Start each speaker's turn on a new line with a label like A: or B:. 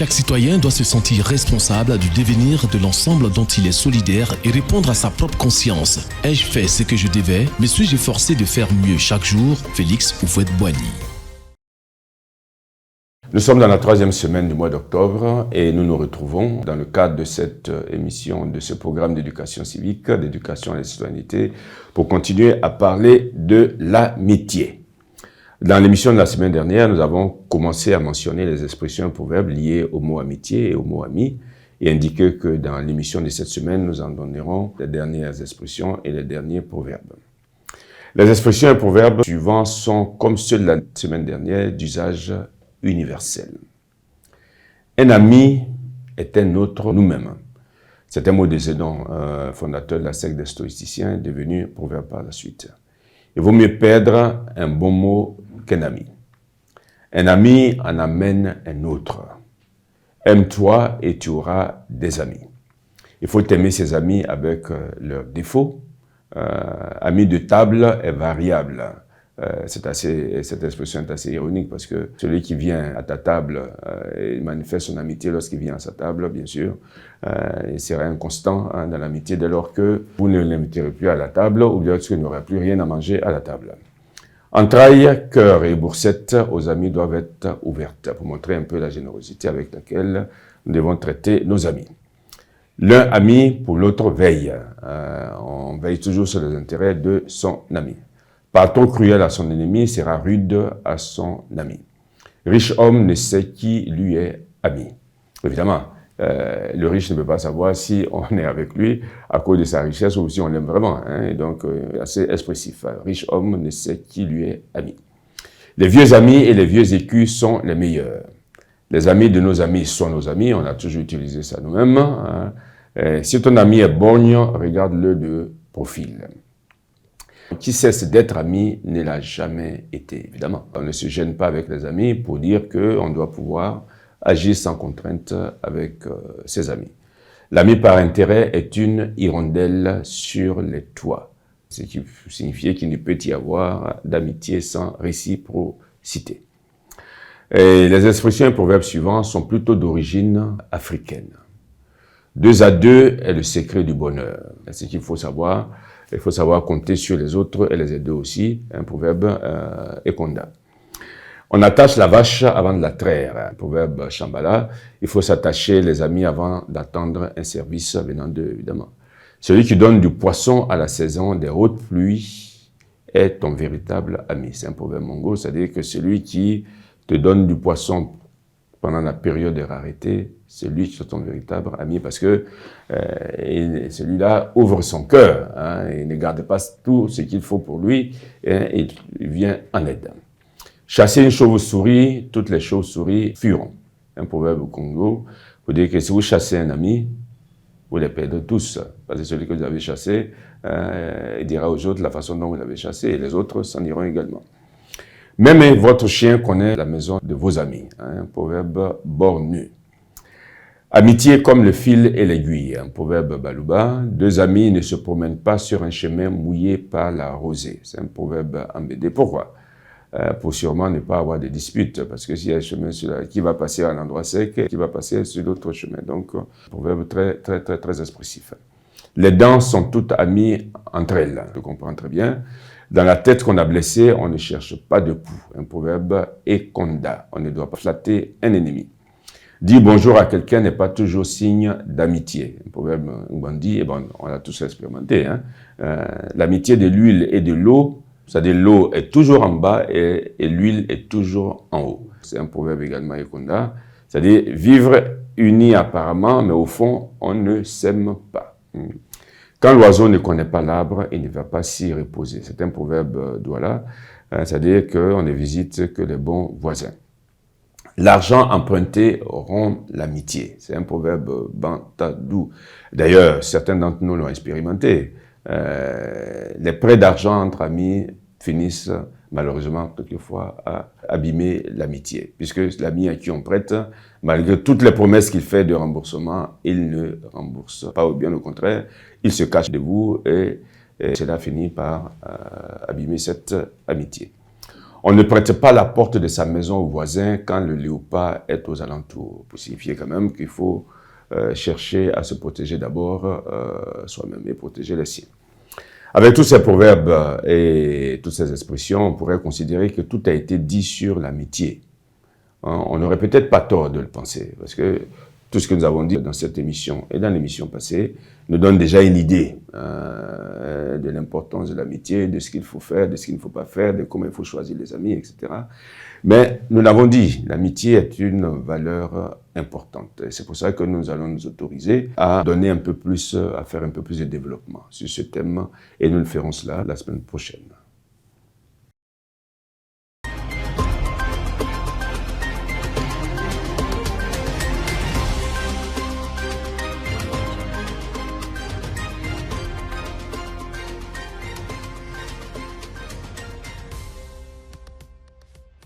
A: Chaque citoyen doit se sentir responsable du devenir de l'ensemble dont il est solidaire et répondre à sa propre conscience. Ai-je fait ce que je devais? Me suis-je efforcé de faire mieux chaque jour? Félix Houphouët-Boigny.
B: Nous sommes dans la 3e semaine du mois d'octobre et nous nous retrouvons dans le cadre de cette émission, de ce programme d'éducation civique, d'éducation à la citoyenneté, pour continuer à parler de l'amitié. Dans l'émission de la semaine dernière, nous avons commencé à mentionner les expressions et proverbes liés au mot amitié et au mot ami et indiqué que dans l'émission de cette semaine, nous en donnerons les dernières expressions et les derniers proverbes. Les expressions et proverbes suivants sont, comme ceux de la semaine dernière, d'usage universel. Un ami est un autre nous-mêmes. C'est un mot de Zénon, fondateur de la secte des stoïciciens, devenu proverbe par la suite. Il vaut mieux perdre un bon mot qu'un ami. Un ami en amène un autre. Aime-toi et tu auras des amis. Il faut aimer ses amis avec leurs défauts. Ami de table est variable. Cette expression est assez ironique parce que celui qui vient à ta table il manifeste son amitié lorsqu'il vient à sa table, bien sûr. Il sera inconstant dans l'amitié dès lors que vous ne l'inviterez plus à la table ou bien qu'il n'aura plus rien à manger à la table. Entrailles, cœur et boursettes aux amis doivent être ouvertes pour montrer un peu la générosité avec laquelle nous devons traiter nos amis. L'un ami pour l'autre veille. On veille toujours sur les intérêts de son ami. Pas trop cruel à son ennemi sera rude à son ami. Riche homme ne sait qui lui est ami. Évidemment, le riche ne peut pas savoir si on est avec lui à cause de sa richesse ou si on l'aime vraiment. Et donc, assez expressif. Riche homme ne sait qui lui est ami. Les vieux amis et les vieux écus sont les meilleurs. Les amis de nos amis sont nos amis. On a toujours utilisé ça nous-mêmes. Si ton ami est borgne, regarde-le de profil. Qui cesse d'être ami ne l'a jamais été, évidemment. On ne se gêne pas avec les amis pour dire qu'on doit pouvoir agir sans contrainte avec ses amis. L'ami par intérêt est une hirondelle sur les toits, ce qui signifie qu'il ne peut y avoir d'amitié sans réciprocité. Et les expressions et proverbes suivants sont plutôt d'origine africaine. 2 à 2 est le secret du bonheur. C'est ce qu'il faut savoir. Il faut savoir compter sur les autres et les aider aussi. Un proverbe Ekonda. On attache la vache avant de la traire. Un proverbe Shambhala. Il faut s'attacher les amis avant d'attendre un service venant d'eux, évidemment. Celui qui donne du poisson à la saison des hautes pluies est ton véritable ami. C'est un proverbe mongo, c'est-à-dire que celui qui te donne du poisson pendant la période de rareté, c'est lui qui est ton véritable ami parce que celui-là ouvre son cœur, il ne garde pas tout ce qu'il faut pour lui et il vient en aide. Chasser une chauve-souris, toutes les chauves-souris fuiront. Un proverbe au Congo pour dire que si vous chassez un ami, vous les perdrez tous. Parce que celui que vous avez chassé, il dira aux autres la façon dont vous l'avez chassé et les autres s'en iront également. Même votre chien connaît la maison de vos amis. Un proverbe bornu. Amitié comme le fil et l'aiguille. Un proverbe balouba. 2 amis ne se promènent pas sur un chemin mouillé par la rosée. C'est un proverbe embêté. Pourquoi? Pour sûrement ne pas avoir de disputes. Parce que s'il y a un chemin qui va passer à un endroit sec, qui va passer sur l'autre chemin. Donc, proverbe très expressif. Les dents sont toutes amies entre elles. Je comprends très bien. Dans la tête qu'on a blessée, on ne cherche pas de pouls. Un proverbe Ekonda. On ne doit pas flatter un ennemi. Dire bonjour à quelqu'un n'est pas toujours signe d'amitié. Un proverbe Ngwandi, et bon, on l'a tous expérimenté. L'amitié de l'huile et de l'eau, c'est-à-dire l'eau est toujours en bas et l'huile est toujours en haut. C'est un proverbe également Ekonda. C'est-à-dire vivre unis apparemment, mais au fond, on ne s'aime pas. Quand l'oiseau ne connaît pas l'arbre, il ne va pas s'y reposer. C'est un proverbe Douala, c'est-à-dire qu'on ne visite que les bons voisins. L'argent emprunté rompt l'amitié. C'est un proverbe Bantadou. D'ailleurs, certains d'entre nous l'ont expérimenté. Les prêts d'argent entre amis finissent malheureusement quelquefois à abîmer l'amitié. Puisque l'ami à qui on prête, malgré toutes les promesses qu'il fait de remboursement, il ne rembourse pas, ou bien au contraire, il se cache de vous et cela finit par abîmer cette amitié. On ne prête pas la porte de sa maison au voisin quand le léopard est aux alentours. Pour signifier quand même qu'il faut chercher à se protéger d'abord soi-même et protéger les siens. Avec tous ces proverbes et toutes ces expressions, on pourrait considérer que tout a été dit sur l'amitié. On n'aurait peut-être pas tort de le penser, parce que tout ce que nous avons dit dans cette émission et dans l'émission passée nous donne déjà une idée de l'importance de l'amitié, de ce qu'il faut faire, de ce qu'il ne faut pas faire, de comment il faut choisir les amis, etc. Mais nous l'avons dit, l'amitié est une valeur importante. C'est pour ça que nous allons nous autoriser à donner un peu plus, à faire un peu plus de développement sur ce thème, et nous le ferons cela la semaine prochaine.